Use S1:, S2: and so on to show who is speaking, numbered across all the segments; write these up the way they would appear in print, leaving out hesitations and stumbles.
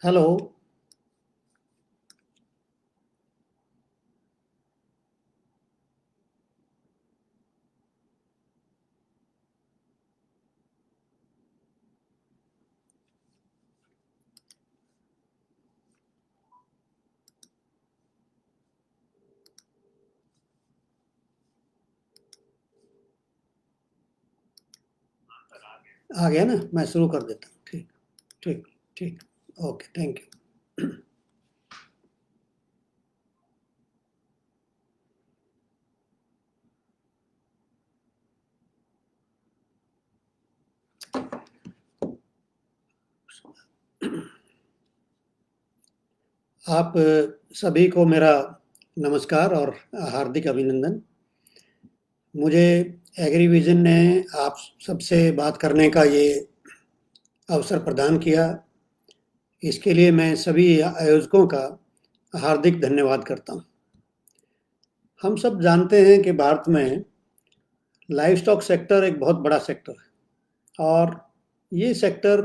S1: Hello. आ गया ना, मैं शुरू कर देता हूँ। ठीक ठीक ठीक। Okay, thank you. आप सभी को मेरा नमस्कार और हार्दिक अभिनंदन। मुझे एग्रीविजन ने आप सबसे बात करने का ये अवसर प्रदान किया। इसके लिए मैं सभी आयोजकों का हार्दिक धन्यवाद करता हूँ। हम सब जानते हैं कि भारत में लाइव स्टॉक सेक्टर एक बहुत बड़ा सेक्टर है, और ये सेक्टर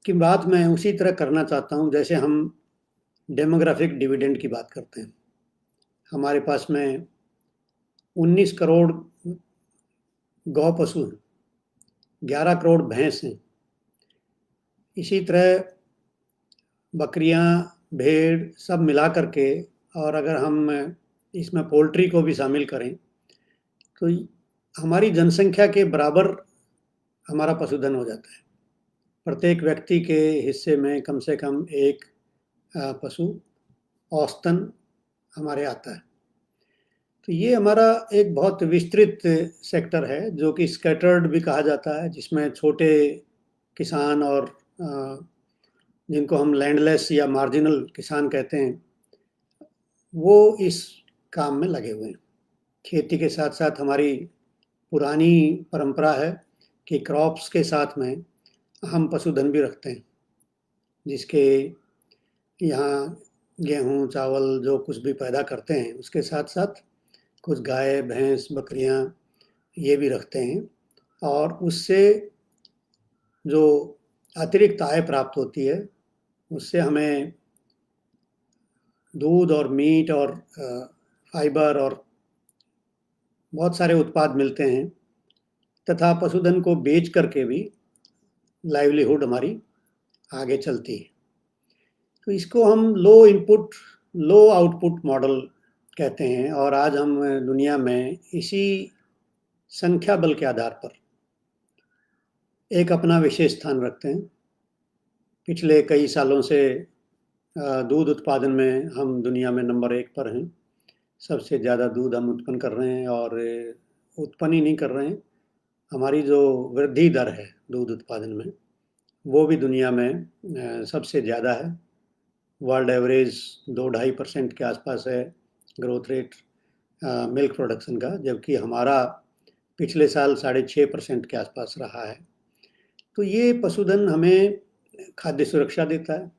S1: की बात मैं उसी तरह करना चाहता हूँ जैसे हम डेमोग्राफिक डिविडेंड की बात करते हैं। हमारे पास में 19 करोड़ गौ पशु हैं, 11 करोड़ भैंस हैं। इसी तरह बकरियां, भेड़ सब मिला करके, और अगर हम इसमें पोल्ट्री को भी शामिल करें तो हमारी जनसंख्या के बराबर हमारा पशुधन हो जाता है। प्रत्येक व्यक्ति के हिस्से में कम से कम एक पशु औसतन हमारे आता है। तो ये हमारा एक बहुत विस्तृत सेक्टर है, जो कि स्कैटर्ड भी कहा जाता है, जिसमें छोटे किसान और जिनको हम लैंडलेस या मार्जिनल किसान कहते हैं, वो इस काम में लगे हुए हैं। खेती के साथ साथ हमारी पुरानी परंपरा है कि क्रॉप्स के साथ में हम पशुधन भी रखते हैं, जिसके यहाँ गेहूँ चावल जो कुछ भी पैदा करते हैं उसके साथ साथ कुछ गाय भैंस बकरियाँ ये भी रखते हैं, और उससे जो अतिरिक्त आय प्राप्त होती है उससे हमें दूध और मीट और फाइबर और बहुत सारे उत्पाद मिलते हैं, तथा पशुधन को बेच करके भी लाइवलीहुड हमारी आगे चलती है। तो इसको हम लो इनपुट लो आउटपुट मॉडल कहते हैं, और आज हम दुनिया में इसी संख्या बल के आधार पर एक अपना विशेष स्थान रखते हैं। पिछले कई सालों से दूध उत्पादन में हम दुनिया में नंबर 1 पर हैं। सबसे ज़्यादा दूध हम उत्पन्न कर रहे हैं, और उत्पन्न ही नहीं कर रहे हैं, हमारी जो वृद्धि दर है दूध उत्पादन में वो भी दुनिया में सबसे ज़्यादा है। वर्ल्ड एवरेज 2-2.5% के आसपास है ग्रोथ रेट मिल्क प्रोडक्शन का, जबकि हमारा पिछले साल 6.5% के आसपास रहा है। तो ये पशुधन हमें खाद्य सुरक्षा देता है,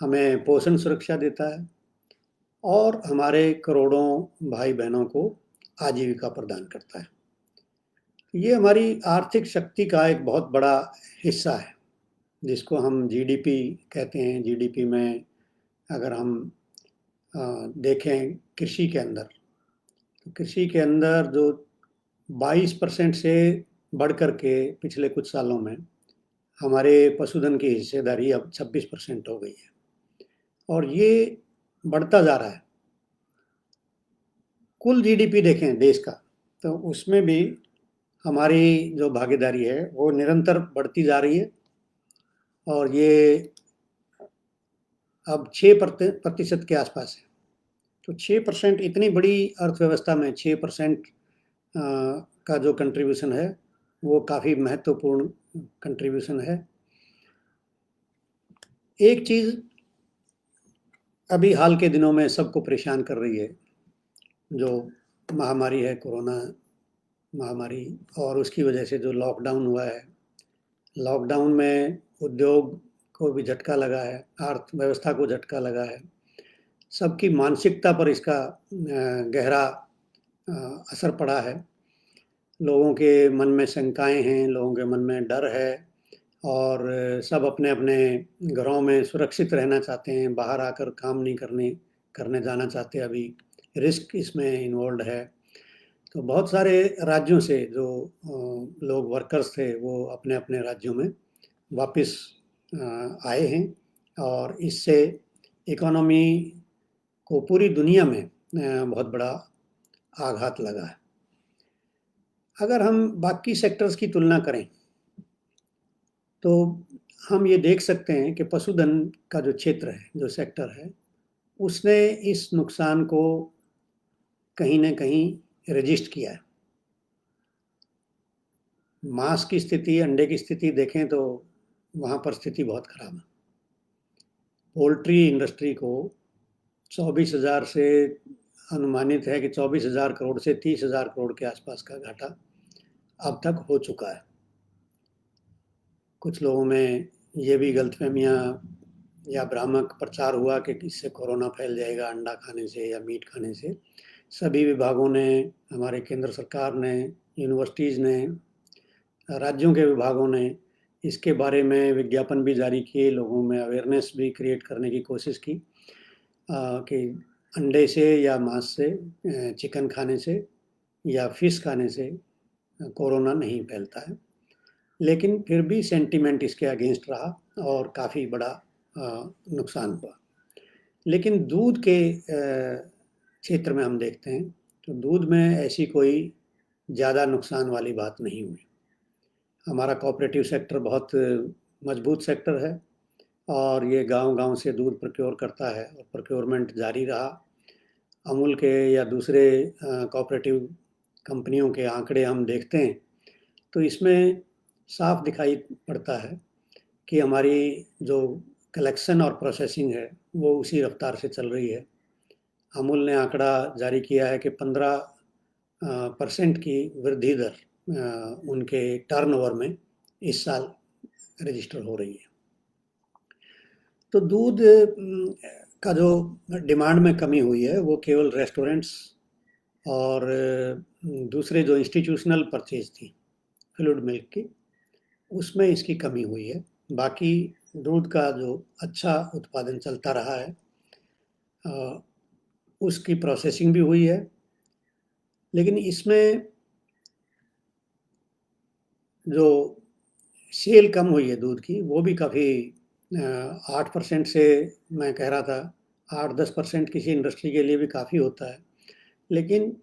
S1: हमें पोषण सुरक्षा देता है, और हमारे करोड़ों भाई बहनों को आजीविका प्रदान करता है। ये हमारी आर्थिक शक्ति का एक बहुत बड़ा हिस्सा है, जिसको हम जीडीपी कहते हैं। जीडीपी में अगर हम देखें कृषि के अंदर, तो कृषि के अंदर जो 22% से बढ़ कर के पिछले कुछ सालों में हमारे पशुधन की हिस्सेदारी अब 26% हो गई है, और ये बढ़ता जा रहा है। कुल जीडीपी देखें देश का, तो उसमें भी हमारी जो भागीदारी है वो निरंतर बढ़ती जा रही है, और ये अब 6% के आसपास है। तो 6% इतनी बड़ी अर्थव्यवस्था में 6% का जो कंट्रीब्यूशन है वो काफ़ी महत्वपूर्ण कंट्रीब्यूशन है। एक चीज़ अभी हाल के दिनों में सबको परेशान कर रही है, जो महामारी है, कोरोना महामारी, और उसकी वजह से जो लॉकडाउन हुआ है। लॉकडाउन में उद्योग को भी झटका लगा है, अर्थव्यवस्था को झटका लगा है, सबकी मानसिकता पर इसका गहरा असर पड़ा है। लोगों के मन में शंकाएं हैं, लोगों के मन में डर है, और सब अपने-अपने घरों में सुरक्षित रहना चाहते हैं, बाहर आकर काम नहीं करने जाना चाहते अभी, रिस्क इसमें इन्वॉल्व्ड है। तो बहुत सारे राज्यों से जो लोग वर्कर्स थे, वो अपने-अपने राज्यों में वापस आए हैं और इससे इकोनॉमी को पूरी दुनिया में बहुत बड़ा आघात लगा है। अगर हम बाकी सेक्टर्स की तुलना करें, तो हम ये देख सकते हैं कि पशुधन का जो क्षेत्र है, जो सेक्टर है, उसने इस नुकसान को कहीं न कहीं रजिस्ट किया है। मांस की स्थिति, अंडे की स्थिति देखें तो वहाँ पर स्थिति बहुत खराब है। पोल्ट्री इंडस्ट्री को 24,000 से अनुमानित है कि 24,000 करोड़ से 30,000 करोड़ के आसपास का घाटा अब तक हो चुका है। कुछ लोगों में ये भी गलतफहमियाँ या भ्रामक प्रचार हुआ कि इससे कोरोना फैल जाएगा अंडा खाने से या मीट खाने से। सभी विभागों ने, हमारे केंद्र सरकार ने, यूनिवर्सिटीज़ ने, राज्यों के विभागों ने इसके बारे में विज्ञापन भी जारी किए, लोगों में अवेयरनेस भी क्रिएट करने की कोशिश की कि अंडे से या मांस से, चिकन खाने से या फिश खाने से कोरोना नहीं फैलता है। लेकिन फिर भी सेंटिमेंट इसके अगेंस्ट रहा और काफ़ी बड़ा नुकसान हुआ। लेकिन दूध के क्षेत्र में हम देखते हैं तो दूध में ऐसी कोई ज़्यादा नुकसान वाली बात नहीं हुई। हमारा कोऑपरेटिव सेक्टर बहुत मजबूत सेक्टर है और ये गांव-गांव से दूध प्रोक्योर करता है और प्रोक्योरमेंट जारी रहा। अमूल के या दूसरे कोऑपरेटिव कंपनियों के आंकड़े हम देखते हैं तो इसमें साफ दिखाई पड़ता है कि हमारी जो कलेक्शन और प्रोसेसिंग है वो उसी रफ्तार से चल रही है। अमूल ने आंकड़ा जारी किया है कि 15% की वृद्धि दर उनके टर्नओवर में इस साल रजिस्टर हो रही है। तो दूध का जो डिमांड में कमी हुई है वो केवल रेस्टोरेंट्स और दूसरे जो इंस्टीट्यूशनल परचेज थी फ्लूइड मिल्क की, उसमें इसकी कमी हुई है। बाकी दूध का जो अच्छा उत्पादन चलता रहा है उसकी प्रोसेसिंग भी हुई है। लेकिन इसमें जो सेल कम हुई है दूध की वो भी काफ़ी 8% से, मैं कह रहा था 8-10% किसी इंडस्ट्री के लिए भी काफ़ी होता है। लेकिन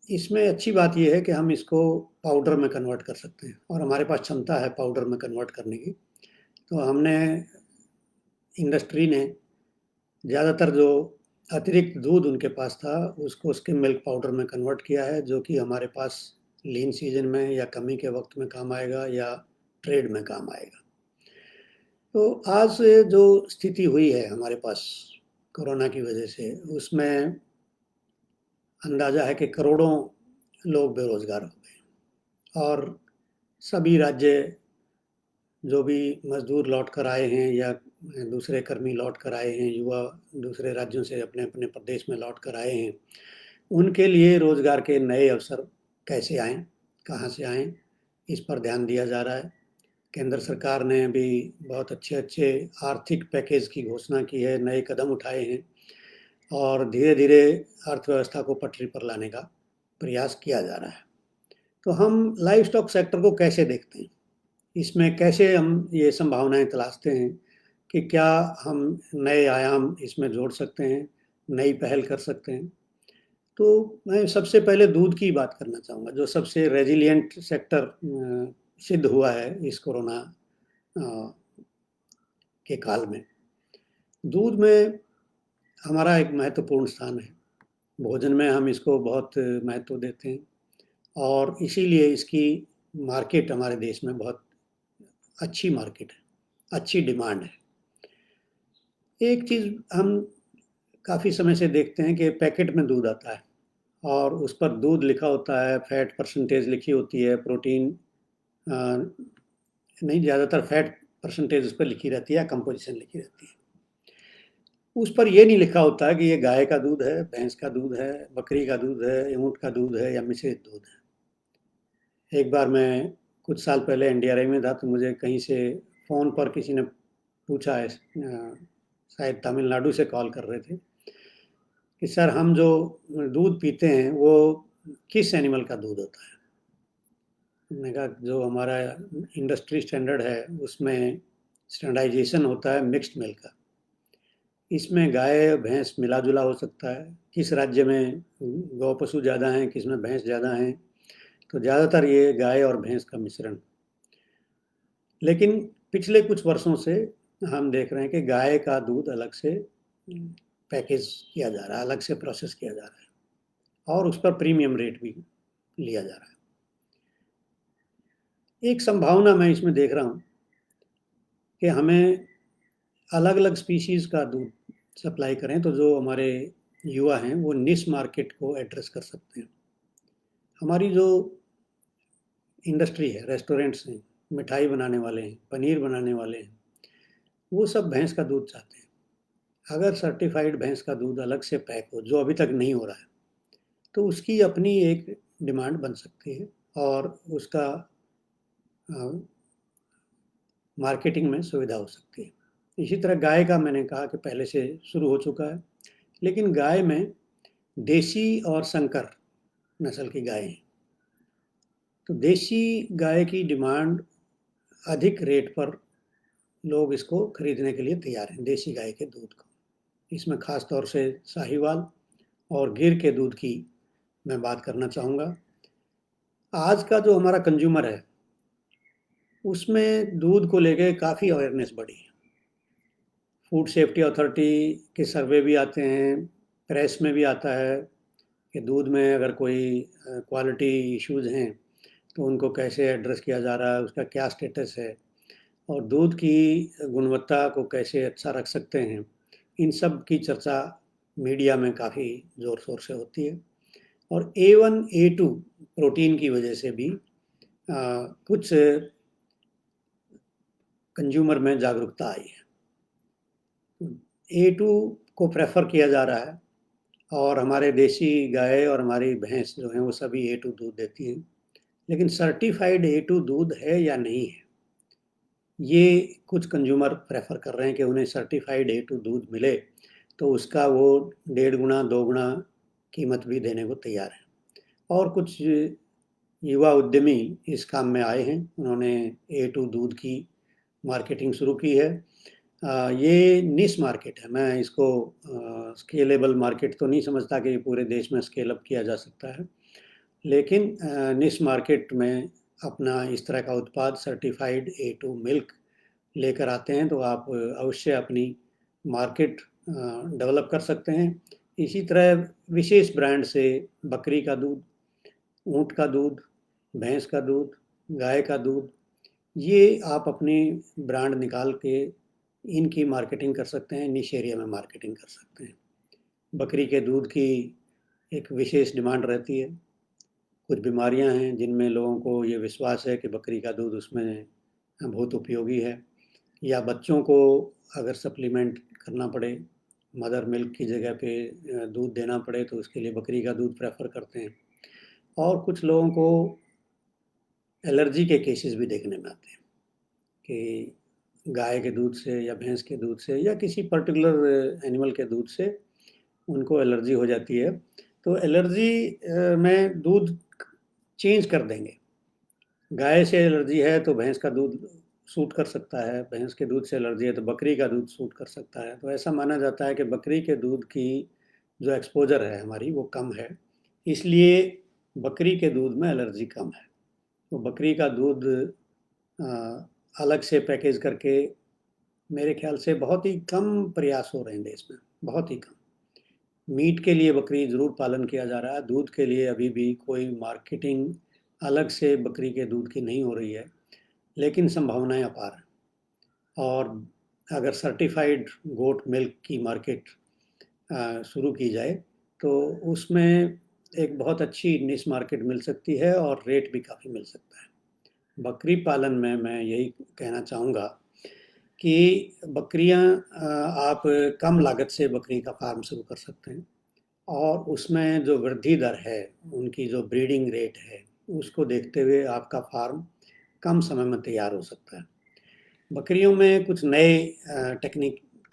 S1: इसमें अच्छी बात ये है कि हम इसको पाउडर में कन्वर्ट कर सकते हैं और हमारे पास क्षमता है पाउडर में कन्वर्ट करने की। तो हमने, इंडस्ट्री ने ज़्यादातर जो अतिरिक्त दूध उनके पास था उसको स्किम मिल्क पाउडर में कन्वर्ट किया है, जो कि हमारे पास लीन सीजन में या कमी के वक्त में काम आएगा या ट्रेड में काम आएगा। तो आज जो स्थिति हुई है हमारे पास कोरोना की वजह से, उसमें अंदाज़ा है कि करोड़ों लोग बेरोज़गार हो गए और सभी राज्य जो भी मज़दूर लौट कर आए हैं या दूसरे कर्मी लौट कर आए हैं, युवा दूसरे राज्यों से अपने-अपने प्रदेश में लौट कर आए हैं, उनके लिए रोज़गार के नए अवसर कैसे आएँ, कहाँ से आएँ, इस पर ध्यान दिया जा रहा है। केंद्र सरकार ने भी बहुत अच्छे-अच्छे आर्थिक पैकेज की घोषणा की है, नए कदम उठाए हैं और धीरे-धीरे अर्थव्यवस्था को पटरी पर लाने का प्रयास किया जा रहा है। तो हम लाइवस्टॉक सेक्टर को कैसे देखते हैं? इसमें कैसे हम ये संभावनाएँ तलाशते हैं कि क्या हम नए आयाम इसमें जोड़ सकते हैं, नई पहल कर सकते हैं? तो मैं सबसे पहले दूध की बात करना चाहूँगा, जो सबसे रेज़िलिएंट सेक्टर सिद्ध हुआ है इस कोरोना अ, के काल में। दूध में हमारा एक महत्वपूर्ण स्थान है। भोजन में हम इसको बहुत महत्व देते हैं और इसीलिए इसकी मार्केट हमारे देश में बहुत अच्छी मार्केट है, अच्छी डिमांड है। एक चीज़ हम काफ़ी समय से देखते हैं कि पैकेट में दूध आता है और उस पर दूध लिखा होता है, फैट परसेंटेज लिखी होती है, प्रोटीन नहीं, ज़्यादातर फैट परसेंटेज उस पर लिखी रहती है, कंपोजिशन लिखी रहती है। उस पर ये नहीं लिखा होता है कि ये गाय का दूध है, भैंस का दूध है, बकरी का दूध है, ऊँट का दूध है या मिश्रित दूध है। एक बार मैं कुछ साल पहले एनडीआरआई में था, तो मुझे कहीं से फ़ोन पर किसी ने पूछा है, शायद तमिलनाडु से कॉल कर रहे थे, कि सर हम जो दूध पीते हैं वो किस एनिमल का दूध होता है। मैंने कहा जो हमारा इंडस्ट्री स्टैंडर्ड है उसमें स्टैंडर्डाइजेशन होता है मिक्स्ड मिल्क का। इसमें गाय भैंस मिला जुला हो सकता है, किस राज्य में गौ पशु ज़्यादा हैं, किस में भैंस ज़्यादा हैं, तो ज़्यादातर ये गाय और भैंस का मिश्रण। लेकिन पिछले कुछ वर्षों से हम देख रहे हैं कि गाय का दूध अलग से पैकेज किया जा रहा है, अलग से प्रोसेस किया जा रहा है और उस पर प्रीमियम रेट भी लिया जा रहा है। एक संभावना मैं इसमें देख रहा हूँ कि हमें अलग अलग स्पीशीज़ का दूध सप्लाई करें तो जो हमारे युवा हैं वो निश मार्केट को एड्रेस कर सकते हैं। हमारी जो इंडस्ट्री है, रेस्टोरेंट्स हैं, मिठाई बनाने वाले हैं, पनीर बनाने वाले हैं, वो सब भैंस का दूध चाहते हैं। अगर सर्टिफाइड भैंस का दूध अलग से पैक हो, जो अभी तक नहीं हो रहा है, तो उसकी अपनी एक डिमांड बन सकती है और उसका मार्केटिंग में सुविधा हो सकती है। इसी तरह गाय का मैंने कहा कि पहले से शुरू हो चुका है, लेकिन गाय में देसी और संकर नस्ल की गाय हैं। तो देसी गाय की डिमांड अधिक रेट पर लोग इसको खरीदने के लिए तैयार हैं, देसी गाय के दूध को। इसमें ख़ास तौर से साहिवाल और गिर के दूध की मैं बात करना चाहूँगा। आज का जो हमारा कंज्यूमर है उसमें दूध को लेके काफ़ी अवेयरनेस बढ़ी है। फूड सेफ्टी अथॉरिटी के सर्वे भी आते हैं, प्रेस में भी आता है कि दूध में अगर कोई क्वालिटी इश्यूज़ हैं तो उनको कैसे एड्रेस किया जा रहा है, उसका क्या स्टेटस है और दूध की गुणवत्ता को कैसे अच्छा रख सकते हैं। इन सब की चर्चा मीडिया में काफ़ी ज़ोर शोर से होती है और A1 A2 प्रोटीन की वजह से भी कुछ कंज्यूमर में जागरूकता आई है। A2 को प्रेफर किया जा रहा है और हमारे देसी गाय और हमारी भैंस जो हैं वो सभी A2 दूध देती हैं, लेकिन सर्टिफाइड A2 दूध है या नहीं है, ये कुछ कंज्यूमर प्रेफर कर रहे हैं कि उन्हें सर्टिफाइड A2 दूध मिले तो उसका वो 1.5 गुना 2 गुना कीमत भी देने को तैयार है। और कुछ युवा उद्यमी इस काम में आए हैं, उन्होंने A2 दूध की मार्केटिंग शुरू की है। ये निश मार्केट है, मैं इसको स्केलेबल मार्केट तो नहीं समझता कि पूरे देश में स्केल अप किया जा सकता है, लेकिन निश मार्केट में अपना इस तरह का उत्पाद सर्टिफाइड A2 मिल्क लेकर आते हैं तो आप अवश्य अपनी मार्केट डेवलप कर सकते हैं। इसी तरह विशेष ब्रांड से बकरी का दूध, ऊँट का दूध, भैंस का दूध, गाय का दूध, ये आप अपनी ब्रांड निकाल के इनकी मार्केटिंग कर सकते हैं, निश एरिया में मार्केटिंग कर सकते हैं। बकरी के दूध की एक विशेष डिमांड रहती है। कुछ बीमारियां हैं जिनमें लोगों को ये विश्वास है कि बकरी का दूध उसमें बहुत उपयोगी है, या बच्चों को अगर सप्लीमेंट करना पड़े, मदर मिल्क की जगह पे दूध देना पड़े तो उसके लिए बकरी का दूध प्रेफर करते हैं। और कुछ लोगों को एलर्जी के केसेस भी देखने में आते हैं कि गाय के दूध से या भैंस के दूध से या किसी पर्टिकुलर एनिमल के दूध से उनको एलर्जी हो जाती है। तो एलर्जी में दूध चेंज कर देंगे। गाय से एलर्जी है तो भैंस का दूध सूट कर सकता है, भैंस के दूध से एलर्जी है तो बकरी का दूध सूट कर सकता है। तो ऐसा माना जाता है कि बकरी के दूध की जो एक्सपोजर है हमारी वो कम है, इसलिए बकरी के दूध में एलर्जी कम है। तो बकरी का दूध अलग से पैकेज करके मेरे ख्याल से बहुत ही कम प्रयास हो रहे हैं देश में, बहुत ही कम। मीट के लिए बकरी ज़रूर पालन किया जा रहा है, दूध के लिए अभी भी कोई मार्केटिंग अलग से बकरी के दूध की नहीं हो रही है, लेकिन संभावनाएं अपार हैं। और अगर सर्टिफाइड गोट मिल्क की मार्केट शुरू की जाए तो उसमें एक बहुत अच्छी निश मार्केट मिल सकती है और रेट भी काफ़ी मिल सकता है। बकरी पालन में मैं यही कहना चाहूँगा कि बकरियां आप कम लागत से बकरी का फार्म शुरू कर सकते हैं और उसमें जो वृद्धि दर है, उनकी जो ब्रीडिंग रेट है, उसको देखते हुए आपका फार्म कम समय में तैयार हो सकता है। बकरियों में कुछ नए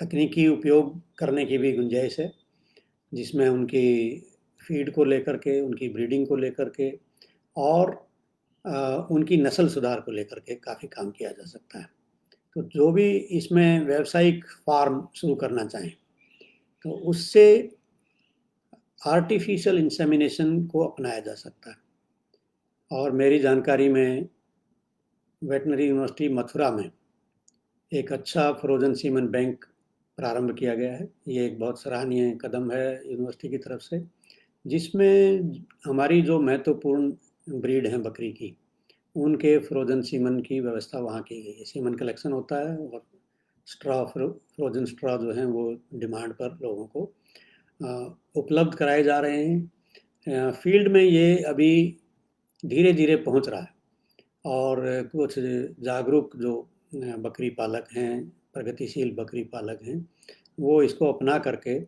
S1: तकनीकी उपयोग करने की भी गुंजाइश है, जिसमें उनकी फीड को लेकर के, उनकी ब्रीडिंग को लेकर के और उनकी नस्ल सुधार को लेकर के काफ़ी काम किया जा सकता है। तो जो भी इसमें व्यावसायिक फार्म शुरू करना चाहें, तो उससे आर्टिफिशियल इंसेमिनेशन को अपनाया जा सकता है। और मेरी जानकारी में वेटनरी यूनिवर्सिटी मथुरा में एक अच्छा फ्रोजन सीमन बैंक प्रारंभ किया गया है। ये एक बहुत सराहनीय कदम है यूनिवर्सिटी की तरफ से, जिसमें हमारी जो महत्वपूर्ण ब्रीड हैं बकरी की, उनके फ्रोजन सीमन की व्यवस्था वहाँ की गई है। सीमन कलेक्शन होता है और फ्रोजन स्ट्रॉ जो हैं वो डिमांड पर लोगों को उपलब्ध कराए जा रहे हैं। फील्ड में ये अभी धीरे धीरे पहुँच रहा है और कुछ जागरूक जो बकरी पालक हैं, प्रगतिशील बकरी पालक हैं, वो इसको अपना करके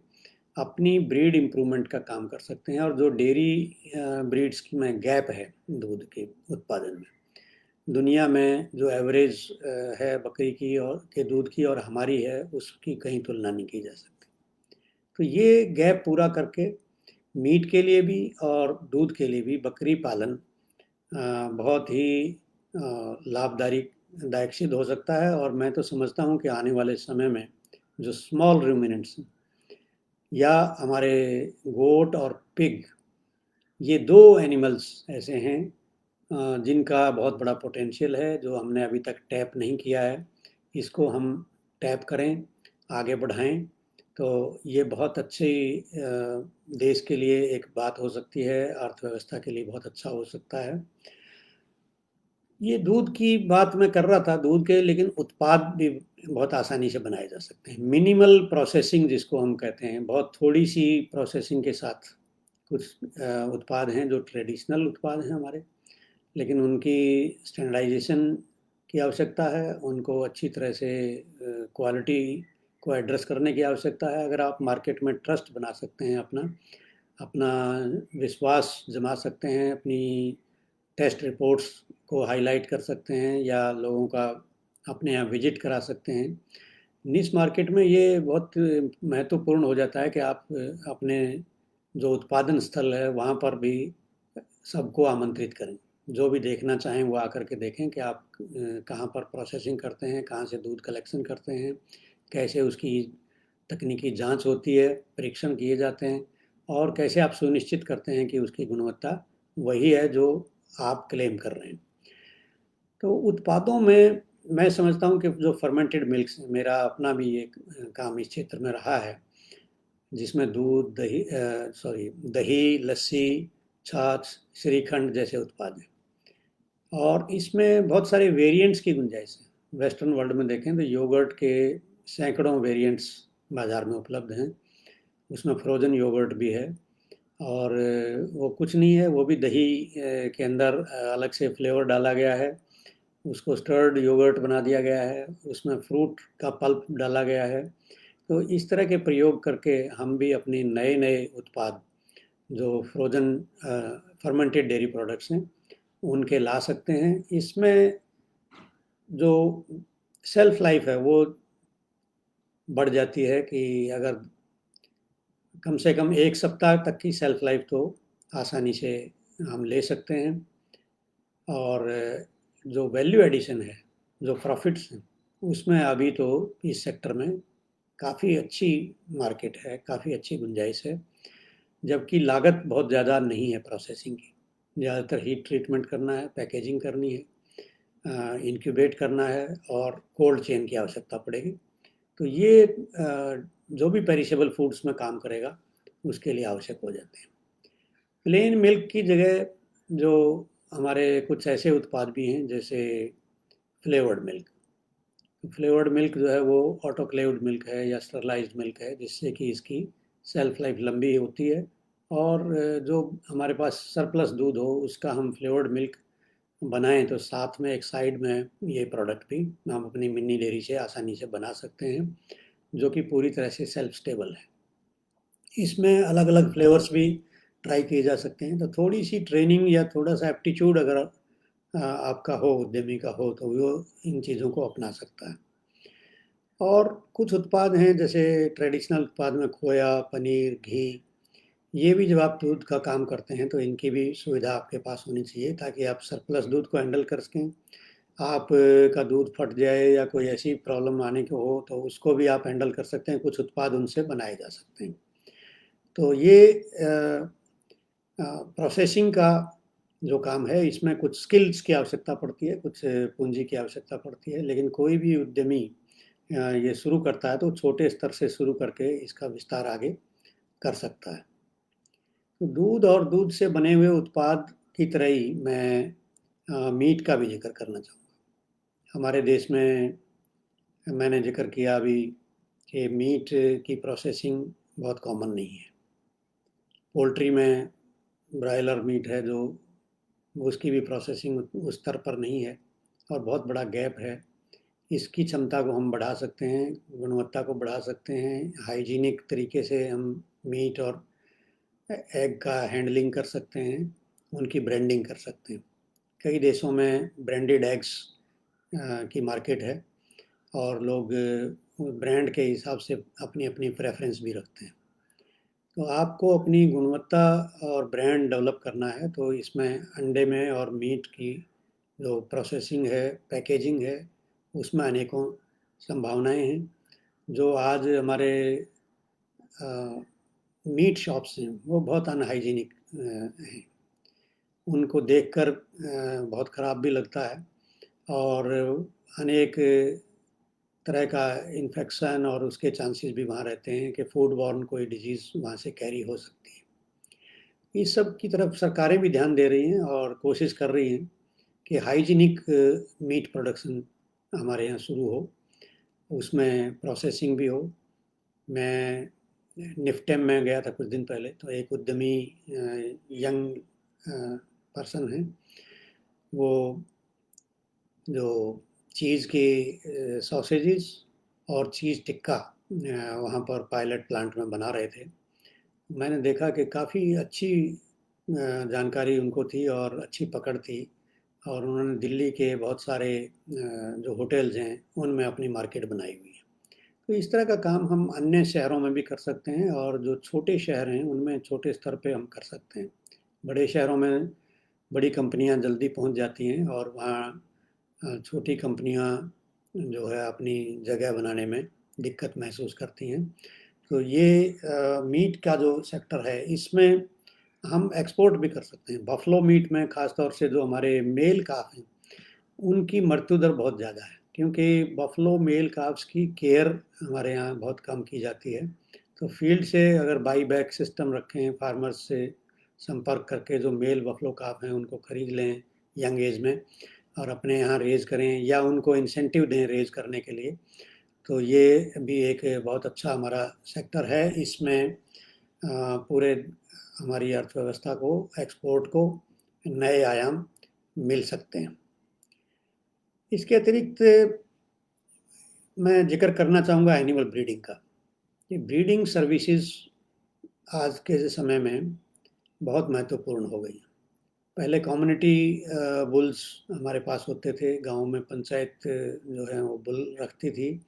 S1: अपनी ब्रीड इम्प्रूवमेंट का काम कर सकते हैं। और जो डेयरी ब्रीड्स में गैप है दूध के उत्पादन में, दुनिया में जो एवरेज है बकरी की और के दूध की और हमारी है, उसकी कहीं तुलना नहीं की जा सकती। तो ये गैप पूरा करके मीट के लिए भी और दूध के लिए भी बकरी पालन बहुत ही लाभदायक सिद्ध हो सकता है। और मैं तो समझता हूँ कि आने वाले समय में जो स्मॉल रूमिनेंट्स या हमारे गोट और पिग, ये दो एनिमल्स ऐसे हैं जिनका बहुत बड़ा पोटेंशियल है, जो हमने अभी तक टैप नहीं किया है। इसको हम टैप करें, आगे बढ़ाएं, तो ये बहुत अच्छी देश के लिए एक बात हो सकती है, अर्थव्यवस्था के लिए बहुत अच्छा हो सकता है। ये दूध की बात मैं कर रहा था, दूध के, लेकिन उत्पाद भी बहुत आसानी से बनाए जा सकते हैं। मिनिमल प्रोसेसिंग जिसको हम कहते हैं, बहुत थोड़ी सी प्रोसेसिंग के साथ कुछ उत्पाद हैं जो ट्रेडिशनल उत्पाद हैं हमारे, लेकिन उनकी स्टैंडर्डाइजेशन की आवश्यकता है, उनको अच्छी तरह से क्वालिटी को एड्रेस करने की आवश्यकता है। अगर आप मार्केट में ट्रस्ट बना सकते हैं, अपना अपना विश्वास जमा सकते हैं, अपनी टेस्ट रिपोर्ट्स को हाईलाइट कर सकते हैं या लोगों का अपने यहाँ विजिट करा सकते हैं। निश मार्केट में ये बहुत महत्वपूर्ण हो जाता है कि आप अपने जो उत्पादन स्थल है वहाँ पर भी सबको आमंत्रित करें। जो भी देखना चाहें वो आकर के देखें कि आप कहाँ पर प्रोसेसिंग करते हैं, कहाँ से दूध कलेक्शन करते हैं, कैसे उसकी तकनीकी जांच होती है, परीक्षण किए जाते हैं, और कैसे आप सुनिश्चित करते हैं कि उसकी गुणवत्ता वही है जो आप क्लेम कर रहे हैं। तो उत्पादों में मैं समझता हूँ कि जो फर्मेंटेड मिल्क्स, मेरा अपना भी एक काम इस क्षेत्र में रहा है, जिसमें दूध, दही, लस्सी, छाछ, श्रीखंड जैसे उत्पाद हैं। और इसमें बहुत सारे वेरिएंट्स की गुंजाइश है। वेस्टर्न वर्ल्ड में देखें तो योगर्ट के सैकड़ों वेरिएंट्स बाज़ार में उपलब्ध हैं। उसमें फ्रोज़न योगर्ट भी है, और वो कुछ नहीं है, वो भी दही के अंदर अलग से फ्लेवर डाला गया है, उसको स्टर्ड योगर्ट बना दिया गया है, उसमें फ्रूट का पल्प डाला गया है। तो इस तरह के प्रयोग करके हम भी अपनी नए नए उत्पाद जो फ्रोज़न फर्मेंटेड डेयरी प्रोडक्ट्स हैं उनके ला सकते हैं। इसमें जो सेल्फ लाइफ है वो बढ़ जाती है कि अगर कम से कम 1 सप्ताह तक की सेल्फ लाइफ तो आसानी से हम ले सकते हैं। और जो वैल्यू एडिशन है, जो प्रॉफिट्स हैं, उसमें अभी तो इस सेक्टर में काफ़ी अच्छी मार्केट है, काफ़ी अच्छी गुंजाइश है, जबकि लागत बहुत ज़्यादा नहीं है प्रोसेसिंग की। ज़्यादातर हीट ट्रीटमेंट करना है, पैकेजिंग करनी है, इंक्यूबेट करना है और कोल्ड चेन की आवश्यकता पड़ेगी। तो ये जो भी पेरिशेबल फूड्स में काम करेगा उसके लिए आवश्यक हो जाते हैं। प्लेन मिल्क की जगह जो हमारे कुछ ऐसे उत्पाद भी हैं जैसे फ्लेवर्ड मिल्क। फ्लेवर्ड मिल्क जो है वो ऑटोक्लेव्ड मिल्क है या स्टरलाइज्ड मिल्क है, जिससे कि इसकी सेल्फ लाइफ लंबी होती है। और जो हमारे पास सरप्लस दूध हो उसका हम फ्लेवर्ड मिल्क बनाएं तो साथ में एक साइड में ये प्रोडक्ट भी हम अपनी मिनी डेयरी से आसानी से बना सकते हैं, जो कि पूरी तरह से सेल्फ स्टेबल है। इसमें अलग अलग फ्लेवर्स भी ट्राई किए जा सकते हैं। तो थोड़ी सी ट्रेनिंग या थोड़ा सा एप्टीट्यूड अगर आपका हो, उद्यमी का हो, तो वो इन चीज़ों को अपना सकता है। और कुछ उत्पाद हैं जैसे ट्रेडिशनल उत्पाद में खोया, पनीर, घी, ये भी जब आप दूध का काम करते हैं तो इनकी भी सुविधा आपके पास होनी चाहिए ताकि आप सरप्लस दूध को हैंडल कर सकें। आप का दूध फट जाए या कोई ऐसी प्रॉब्लम आने की हो तो उसको भी आप हैंडल कर सकते हैं, कुछ उत्पाद उनसे बनाए जा सकते हैं। तो ये प्रोसेसिंग का जो काम है इसमें कुछ स्किल्स की आवश्यकता पड़ती है, कुछ पूंजी की आवश्यकता पड़ती है, लेकिन कोई भी उद्यमी ये शुरू करता है तो छोटे स्तर से शुरू करके इसका विस्तार आगे कर सकता है। तो दूध और दूध से बने हुए उत्पाद की तरह ही मैं मीट का भी जिक्र करना चाहूँगा। हमारे देश में मैंने जिक्र किया अभी कि मीट की प्रोसेसिंग बहुत कॉमन नहीं है। पोल्ट्री में ब्रायलर मीट है जो उसकी भी प्रोसेसिंग उस स्तर पर नहीं है और बहुत बड़ा गैप है। इसकी क्षमता को हम बढ़ा सकते हैं, गुणवत्ता को बढ़ा सकते हैं, हाइजीनिक तरीके से हम मीट और एग का हैंडलिंग कर सकते हैं, उनकी ब्रांडिंग कर सकते हैं। कई देशों में ब्रांडेड एग्स की मार्केट है और लोग ब्रांड के हिसाब से अपनी अपनी प्रेफरेंस भी रखते हैं। तो आपको अपनी गुणवत्ता और ब्रांड डेवलप करना है तो इसमें अंडे में और मीट की जो प्रोसेसिंग है, पैकेजिंग है, उसमें अनेकों संभावनाएं हैं जो आज हमारे मीट शॉप्स हैं वो बहुत अनहाइजीनिक हैं। उनको देखकर बहुत ख़राब भी लगता है और अनेक तरह का इन्फेक्शन और उसके चांसेस भी वहाँ रहते हैं कि फूड बॉर्न कोई डिजीज़ वहाँ से कैरी हो सकती है। इस सब की तरफ सरकारें भी ध्यान दे रही हैं और कोशिश कर रही हैं कि हाइजीनिक मीट प्रोडक्शन हमारे यहाँ शुरू हो, उसमें प्रोसेसिंग भी हो। मैं निफ्टेम में गया था कुछ दिन पहले, तो एक उद्यमी यंग पर्सन है, वो जो चीज़ की सॉसेजेस और चीज़ टिक्का वहाँ पर पायलट प्लांट में बना रहे थे। मैंने देखा कि काफ़ी अच्छी जानकारी उनको थी और अच्छी पकड़ थी और उन्होंने दिल्ली के बहुत सारे जो होटल्स हैं उनमें अपनी मार्केट बनाई हुई है। तो इस तरह का काम हम अन्य शहरों में भी कर सकते हैं और जो छोटे शहर हैं उनमें छोटे स्तर पे हम कर सकते हैं। बड़े शहरों में बड़ी कंपनियां जल्दी पहुंच जाती हैं और वहाँ छोटी कंपनियां जो है अपनी जगह बनाने में दिक्कत महसूस करती हैं। तो ये मीट का जो सेक्टर है इसमें हम एक्सपोर्ट भी कर सकते हैं। बफलो मीट में ख़ास तौर से जो हमारे मेल काफ हैं उनकी मृत्यु दर बहुत ज़्यादा है क्योंकि बफलो मेल काफ्स की केयर हमारे यहाँ बहुत कम की जाती है। तो फील्ड से अगर बाई बैक सिस्टम रखें, फार्मर्स से संपर्क करके जो मेल बफलो काफ हैं उनको खरीद लें यंग एज में और अपने यहाँ रेज करें या उनको इंसेंटिव दें रेज करने के लिए, तो ये भी एक बहुत अच्छा हमारा सेक्टर है। इसमें पूरे हमारी अर्थव्यवस्था को, एक्सपोर्ट को नए आयाम मिल सकते हैं। इसके अतिरिक्त मैं जिक्र करना चाहूँगा एनिमल ब्रीडिंग का। ये ब्रीडिंग सर्विसेज आज के समय में बहुत महत्वपूर्ण हो गई हैं। पहले कम्युनिटी बुल्स हमारे पास होते थे, गाँव में पंचायत जो है वो बुल रखती थी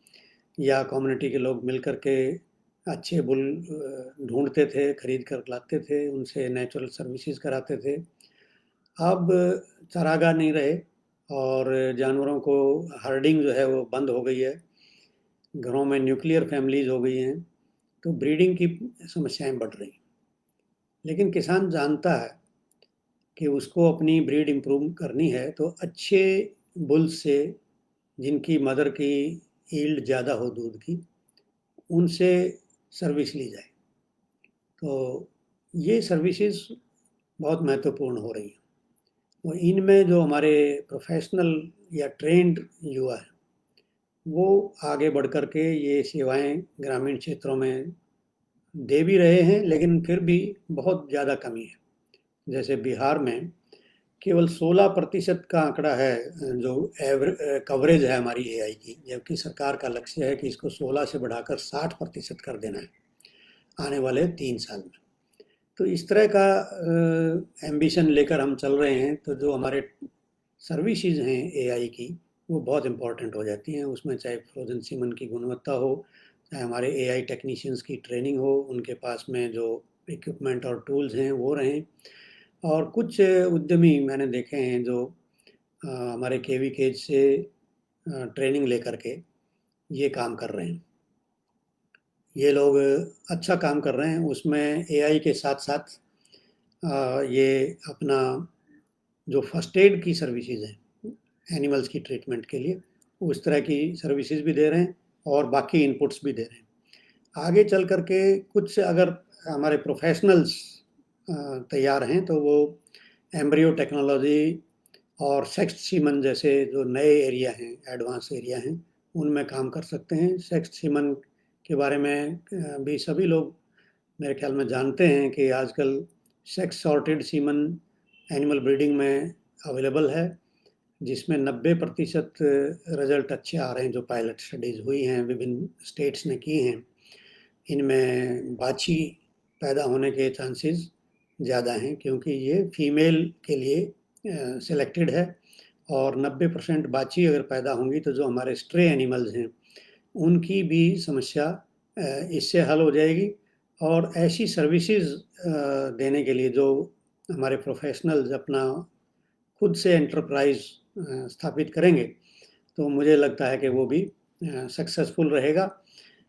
S1: या कम्युनिटी के लोग मिल कर के अच्छे बुल ढूंढते थे, खरीद कर लाते थे, उनसे नेचुरल सर्विसेज कराते थे। अब चारागाह नहीं रहे और जानवरों को हर्डिंग जो है वो बंद हो गई है, घरों में न्यूक्लियर फैमिलीज हो गई हैं, तो ब्रीडिंग की समस्याएं बढ़ रही। लेकिन किसान जानता है कि उसको अपनी ब्रीड इम्प्रूव करनी है तो अच्छे बुल्स से जिनकी मदर की ईल्ड ज़्यादा हो दूध की, उनसे सर्विस ली जाए। तो ये सर्विसेज बहुत महत्वपूर्ण हो रही हैं। तो इनमें जो हमारे प्रोफेशनल या ट्रेंड युवा है वो आगे बढ़ कर के ये सेवाएं ग्रामीण क्षेत्रों में दे भी रहे हैं, लेकिन फिर भी बहुत ज़्यादा कमी है। जैसे बिहार में केवल 16% का आंकड़ा है जो कवरेज है हमारी एआई की, जबकि सरकार का लक्ष्य है कि इसको 16 से बढ़ाकर 60% कर देना है आने वाले 3 साल में। तो इस तरह का एम्बिशन लेकर हम चल रहे हैं, तो जो हमारे सर्विसेज हैं एआई की, वो बहुत इम्पोर्टेंट हो जाती हैं। उसमें चाहे फ्रोजन सीमन की गुणवत्ता हो, चाहे हमारे एआई टेक्नीशियंस की ट्रेनिंग हो, उनके पास में जो इक्विपमेंट और टूल्स हैं वो रहें। और कुछ उद्यमी मैंने देखे हैं जो हमारे केवी केज से ट्रेनिंग लेकर के ये काम कर रहे हैं। ये लोग अच्छा काम कर रहे हैं। उसमें एआई के साथ साथ ये अपना जो फर्स्ट एड की सर्विसेज हैं एनिमल्स की ट्रीटमेंट के लिए, उस तरह की सर्विसेज भी दे रहे हैं और बाकी इनपुट्स भी दे रहे हैं। आगे चल कर के कुछ अगर हमारे प्रोफेशनल्स तैयार हैं तो वो एम्ब्रियो टेक्नोलॉजी और सेक्स सीमन जैसे जो नए एरिया हैं, एडवांस एरिया हैं, उनमें काम कर सकते हैं। सेक्स सीमन के बारे में भी सभी लोग मेरे ख्याल में जानते हैं कि आजकल sex sorted semen animal breeding में अवेलेबल है, जिसमें 90% रिजल्ट अच्छे आ रहे हैं। जो पायलट स्टडीज़ हुई हैं, विभिन्न स्टेट्स ने की हैं, इनमें बाछी पैदा होने के चांसेस ज़्यादा हैं, क्योंकि ये फीमेल के लिए सिलेक्टेड है। और 90% बाछी अगर पैदा होंगी तो जो हमारे स्ट्रे एनिमल्स हैं उनकी भी समस्या इससे हल हो जाएगी। और ऐसी सर्विसेज देने के लिए जो हमारे प्रोफेशनल्स अपना खुद से एंटरप्राइज स्थापित करेंगे, तो मुझे लगता है कि वो भी सक्सेसफुल रहेगा।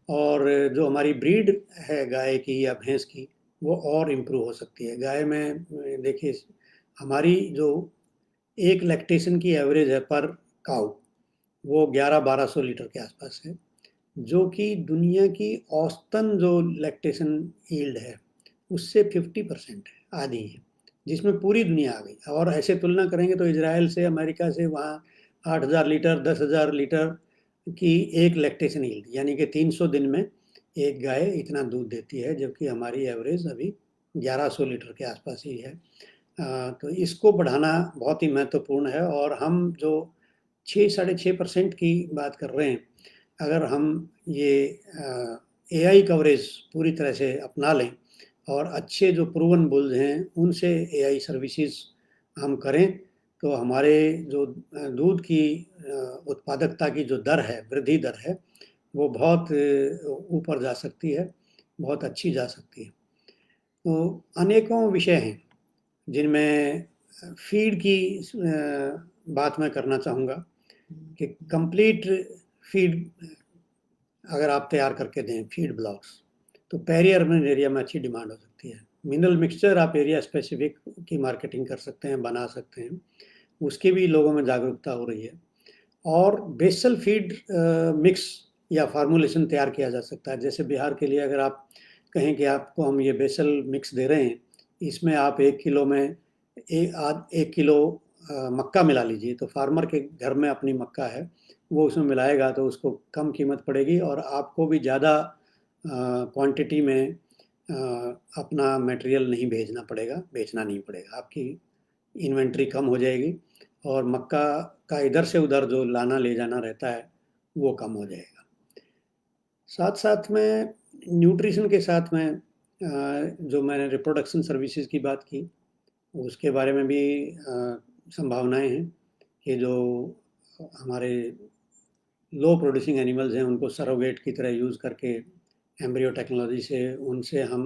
S1: और जो हमारी ब्रीड है गाय की या भैंस की, वो और इम्प्रूव हो सकती है। गाय में देखिए, हमारी जो एक लैक्टेशन की एवरेज है पर काउ, वो 1100-1200 लीटर के आसपास है, जो कि दुनिया की औसतन जो लैक्टेशन यील्ड है उससे 50% है, आधी है, जिसमें पूरी दुनिया आ गई। और ऐसे तुलना करेंगे तो इजराइल से, अमेरिका से, वहाँ 8000 लीटर, 10,000 लीटर की एक लैक्टेशन यील्ड, यानी कि 300 दिन में एक गाय इतना दूध देती है, जबकि हमारी एवरेज अभी 1100 लीटर के आसपास ही है। तो इसको बढ़ाना बहुत ही महत्वपूर्ण है। और हम जो 6-6.5% की बात कर रहे हैं, अगर हम ये एआई कवरेज पूरी तरह से अपना लें और अच्छे जो प्रूवन बुल्स हैं उनसे एआई सर्विसेज हम करें, तो हमारे जो दूध की उत्पादकता की जो दर है, वृद्धि दर है, वो बहुत ऊपर जा सकती है, बहुत अच्छी जा सकती है। तो अनेकों विषय हैं जिनमें फीड की बात मैं करना चाहूँगा कि कंप्लीट फीड अगर आप तैयार करके दें, फीड ब्लॉक्स, तो पेरी अर्बन एरिया में अच्छी डिमांड हो सकती है। मिनरल मिक्सचर आप एरिया स्पेसिफिक की मार्केटिंग कर सकते हैं, बना सकते हैं, उसकी भी लोगों में जागरूकता हो रही है। और बेसल फीड मिक्स या फार्मूलेशन तैयार किया जा सकता है। जैसे बिहार के लिए अगर आप कहें कि आपको हम ये बेसल मिक्स दे रहे हैं, इसमें आप 1 किलो में 1 किलो मक्का मिला लीजिए, तो फार्मर के घर में अपनी मक्का है, वो उसमें मिलाएगा तो उसको कम कीमत पड़ेगी और आपको भी ज़्यादा क्वांटिटी में अपना मटेरियल नहीं भेजना पड़ेगा, बेचना नहीं पड़ेगा, आपकी इन्वेंट्री कम हो जाएगी और मक्का का इधर से उधर जो लाना ले जाना रहता है वो कम हो जाएगा। साथ साथ में न्यूट्रिशन के साथ में जो मैंने रिप्रोडक्शन सर्विसेज की बात की, उसके बारे में भी संभावनाएं हैं कि जो हमारे लो प्रोड्यूसिंग एनिमल्स हैं उनको सरोगेट की तरह यूज़ करके एम्ब्रियो टेक्नोलॉजी से उनसे हम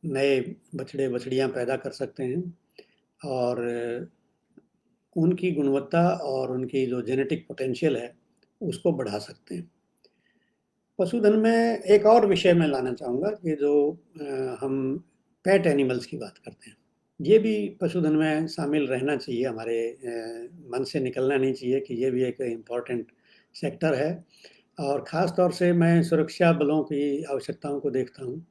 S1: नए बछड़े बछड़ियाँ पैदा कर सकते हैं और उनकी गुणवत्ता और उनकी जो जेनेटिक पोटेंशियल है उसको बढ़ा सकते हैं। पशुधन में एक और विषय मैं लाना चाहूँगा कि जो हम पेट एनिमल्स की बात करते हैं, ये भी पशुधन में शामिल रहना चाहिए। हमारे मन से निकलना नहीं चाहिए कि ये भी एक इम्पॉर्टेंट सेक्टर है। और ख़ास तौर से मैं सुरक्षा बलों की आवश्यकताओं को देखता हूँ।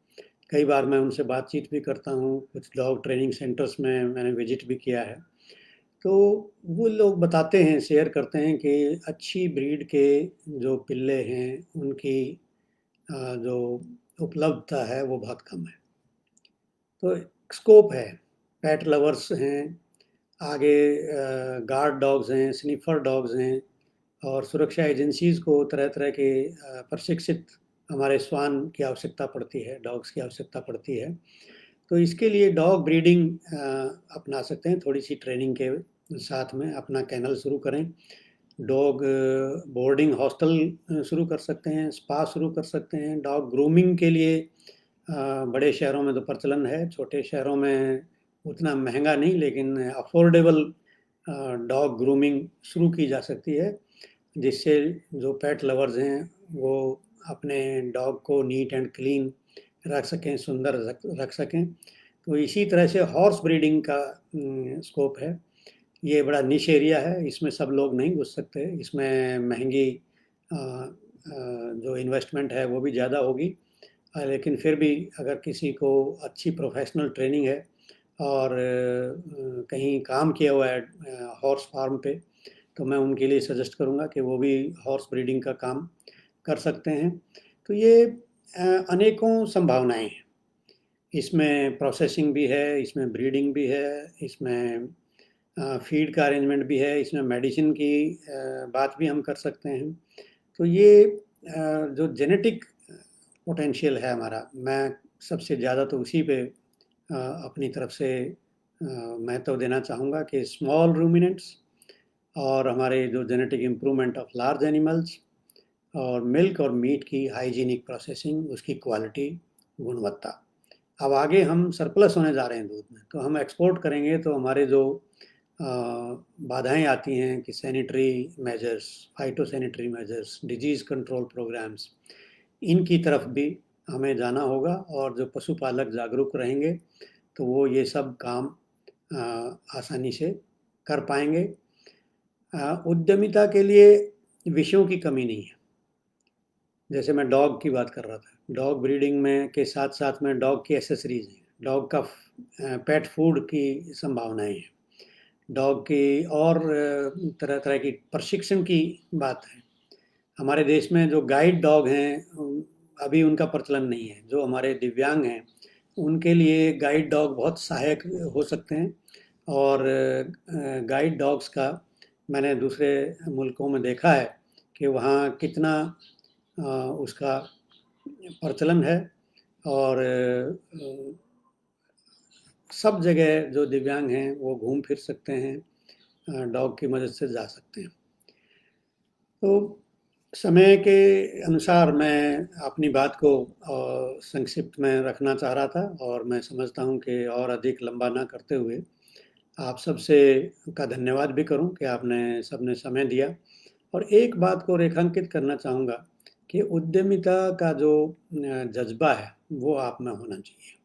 S1: कई बार मैं उनसे बातचीत भी करता हूँ, कुछ डॉग ट्रेनिंग सेंटर्स में मैंने विजिट भी किया है। तो वो लोग बताते हैं, शेयर करते हैं कि अच्छी ब्रीड के जो पिल्ले हैं उनकी जो उपलब्धता है वो बहुत कम है। तो स्कोप है, पेट लवर्स हैं, आगे गार्ड डॉग्स हैं, स्निफर डॉग्स हैं, और सुरक्षा एजेंसीज़ को तरह तरह के प्रशिक्षित हमारे श्वान की आवश्यकता पड़ती है, डॉग्स की आवश्यकता पड़ती है। तो इसके लिए डॉग ब्रीडिंग अपना सकते हैं, थोड़ी सी ट्रेनिंग के साथ में अपना कैनल शुरू करें। डॉग बोर्डिंग हॉस्टल शुरू कर सकते हैं, स्पा शुरू कर सकते हैं। डॉग ग्रूमिंग के लिए बड़े शहरों में तो प्रचलन है, छोटे शहरों में उतना महंगा नहीं, लेकिन अफोर्डेबल डॉग ग्रूमिंग शुरू की जा सकती है, जिससे जो पेट लवर्स हैं वो अपने डॉग को नीट एंड क्लीन रख सकें, सुंदर रख सकें। तो इसी तरह से हॉर्स ब्रीडिंग का स्कोप है। ये बड़ा निश एरिया है, इसमें सब लोग नहीं घुस सकते, इसमें महंगी जो इन्वेस्टमेंट है वो भी ज़्यादा होगी। लेकिन फिर भी अगर किसी को अच्छी प्रोफेशनल ट्रेनिंग है और कहीं काम किया हुआ है हॉर्स फार्म पे, तो मैं उनके लिए सजेस्ट करूँगा कि वो भी हॉर्स ब्रीडिंग का काम कर सकते हैं। तो ये अनेकों संभावनाएं हैं, इसमें प्रोसेसिंग भी है, इसमें ब्रीडिंग भी है, इसमें फीड का अरेंजमेंट भी है, इसमें मेडिसिन की बात भी हम कर सकते हैं। तो ये जो जेनेटिक पोटेंशियल है हमारा, मैं सबसे ज़्यादा तो उसी पे अपनी तरफ से महत्व देना चाहूँगा कि स्मॉल रूमिनेंट्स और हमारे जो genetic improvement of large animals और मिल्क और मीट की हाइजीनिक प्रोसेसिंग, उसकी क्वालिटी, गुणवत्ता। अब आगे हम सरप्लस होने जा रहे हैं दूध में, तो हम एक्सपोर्ट करेंगे, तो हमारे जो बाधाएं आती हैं कि sanitary measures, phyto sanitary measures, disease control programs, इनकी तरफ भी हमें जाना होगा। और जो पशुपालक जागरूक रहेंगे तो वो ये सब काम आसानी से कर पाएंगे। उद्यमिता के लिए विषयों की कमी नहीं है। जैसे मैं डॉग की बात कर रहा था, डॉग ब्रीडिंग में के साथ साथ में डॉग की एसेसरीज हैं, डॉग का पेट फूड की संभावनाएं हैं, डॉग की और तरह तरह की प्रशिक्षण की बात है। हमारे देश में जो गाइड डॉग हैं अभी उनका प्रचलन नहीं है। जो हमारे दिव्यांग हैं उनके लिए गाइड डॉग बहुत सहायक हो सकते हैं। और गाइड डॉग्स का मैंने दूसरे मुल्कों में देखा है कि वहाँ कितना उसका प्रचलन है, और सब जगह जो दिव्यांग हैं वो घूम फिर सकते हैं, डॉग की मदद से जा सकते हैं। तो समय के अनुसार मैं अपनी बात को संक्षिप्त में रखना चाह रहा था, और मैं समझता हूँ कि और अधिक लंबा ना करते हुए आप सबसे का धन्यवाद भी करूँ कि आपने सबने समय दिया। और एक बात को रेखांकित करना चाहूँगा कि उद्यमिता का जो जज्बा है वो आप में होना चाहिए,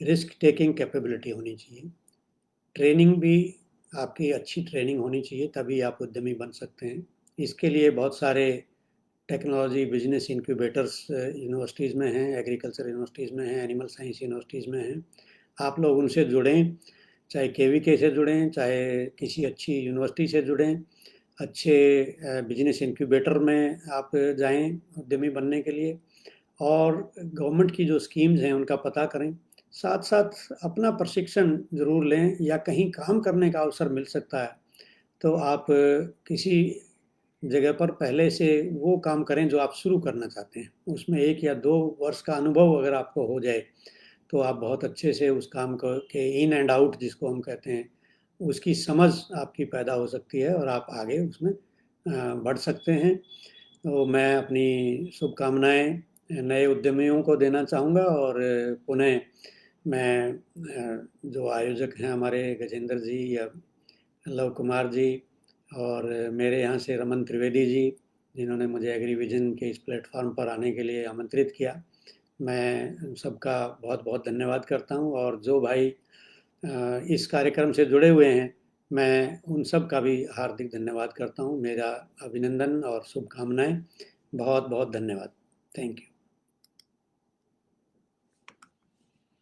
S1: रिस्क टेकिंग कैपेबिलिटी होनी चाहिए, ट्रेनिंग भी आपकी अच्छी ट्रेनिंग होनी चाहिए, तभी आप उद्यमी बन सकते हैं। इसके लिए बहुत सारे टेक्नोलॉजी बिजनेस इंक्यूबेटर्स यूनिवर्सिटीज़ में हैं, एग्रीकल्चर यूनिवर्सिटीज़ में हैं, एनिमल साइंस यूनिवर्सिटीज़ में हैं। आप लोग उनसे जुड़ें, चाहे केवीके से जुड़ें, चाहे किसी अच्छी यूनिवर्सिटी से जुड़ें, अच्छे बिजनेस इंक्यूबेटर में आप जाएं उद्यमी बनने के लिए, और गवर्नमेंट की जो स्कीम्स हैं उनका पता करें। साथ साथ अपना प्रशिक्षण ज़रूर लें, या कहीं काम करने का अवसर मिल सकता है तो आप किसी जगह पर पहले से वो काम करें जो आप शुरू करना चाहते हैं। उसमें 1 या 2 वर्ष का अनुभव अगर आपको हो जाए तो आप बहुत अच्छे से उस काम को के इन एंड आउट जिसको हम कहते हैं, उसकी समझ आपकी पैदा हो सकती है और आप आगे उसमें बढ़ सकते हैं। तो मैं अपनी शुभकामनाएँ नए उद्यमियों को देना चाहूँगा, और पुनः मैं जो आयोजक हैं हमारे गजेंद्र जी या लव कुमार जी, और मेरे यहाँ से रमन त्रिवेदी जी, जिन्होंने मुझे एग्रीविजन के इस प्लेटफॉर्म पर आने के लिए आमंत्रित किया, मैं सबका बहुत बहुत धन्यवाद करता हूँ। और जो भाई इस कार्यक्रम से जुड़े हुए हैं, मैं उन सब का भी हार्दिक धन्यवाद करता हूँ। मेरा अभिनंदन और शुभकामनाएं। बहुत बहुत धन्यवाद। Thank you.